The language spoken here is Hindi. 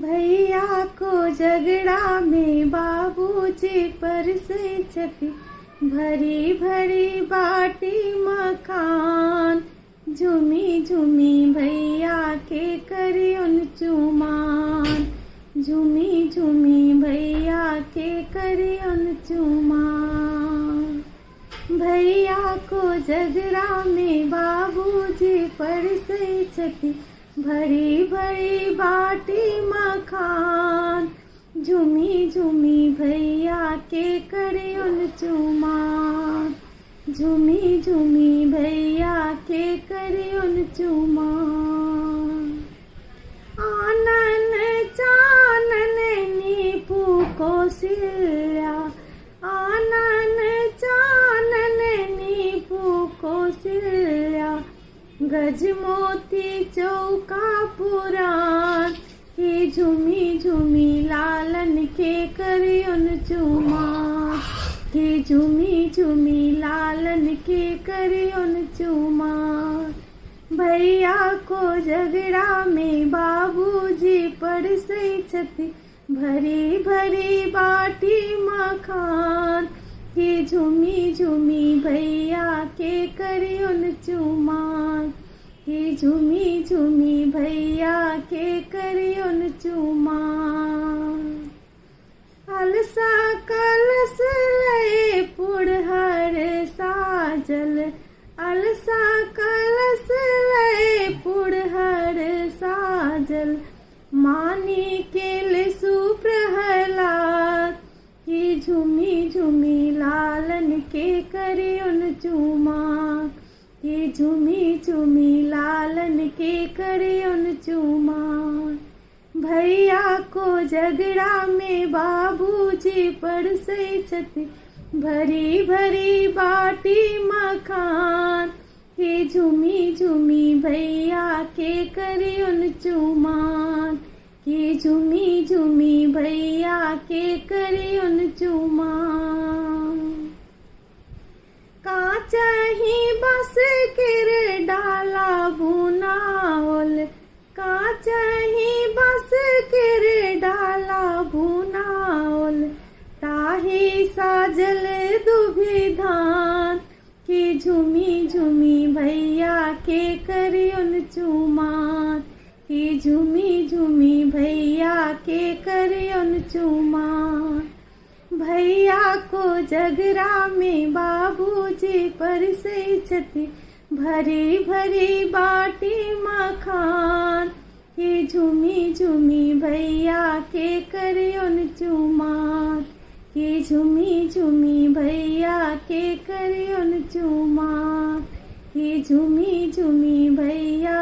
भैया को झगड़ा में बाबूजी पर से छती, भरी भरी बाटी मखान। झूमी झूमी भैया के करी उन चुमान, झूमी झूमी भैया के करी उन चुमान। भैया को झगड़ा में बाबूजी पर से छती, भरी भरी बाटी मखान। झूमी झूमी भैया के करे उन चुमान, झूमी झूमी भैया के करे उन चुमान। आनन चानन नीपू कौशल्या, आनन चानन नीपू कौशल्या। गजमोती चौका पुराण, हे झूमी झूमी लालन के करे उन चुमान, हे झूमी झूमी लालन के करे उन चुमान। भैया को झगड़ा में बाबूजी पर से छती, भरी भरी बाटी मखान। हे झूमी झूमी भैया के करे उन चुमान, हे झूमी झूमी भैया के करे उन चुमान। अलसा कलश लए पुरहर साजल, अलसा कलश लए पुरहर साजल। मानी के लिसु प्रहलाद, हे झूमी झूमी लालन के करे उन चुमान, हे झूमी झूमी लालन के करे उन चुमान। भैया को झगड़ा में बाबूजी पर से छती, भरी भरी बाटी मखान। हे झूमी झूमी भैया के करे उन चुमान, हे झूमी झूमी भैया के करे उन चुमान। काचा ही बस किर डाला भुनाओल, काचा ही बस किर डाला भुनाओल। ताही साजल दुभी धान, कि झूमी झूमी भैया के करे उन चुमान, कि झूमी झूमी भैया के करे उन चुमान। भैया को झगड़ा में बाबूजी पर से छती, भरी भरी बाटी मखान। हे झूमी झूमी भैया के करे उन चुमान, हे झूमी झूमी भैया के करे उन चुमान, हे झूमी झूमी भैया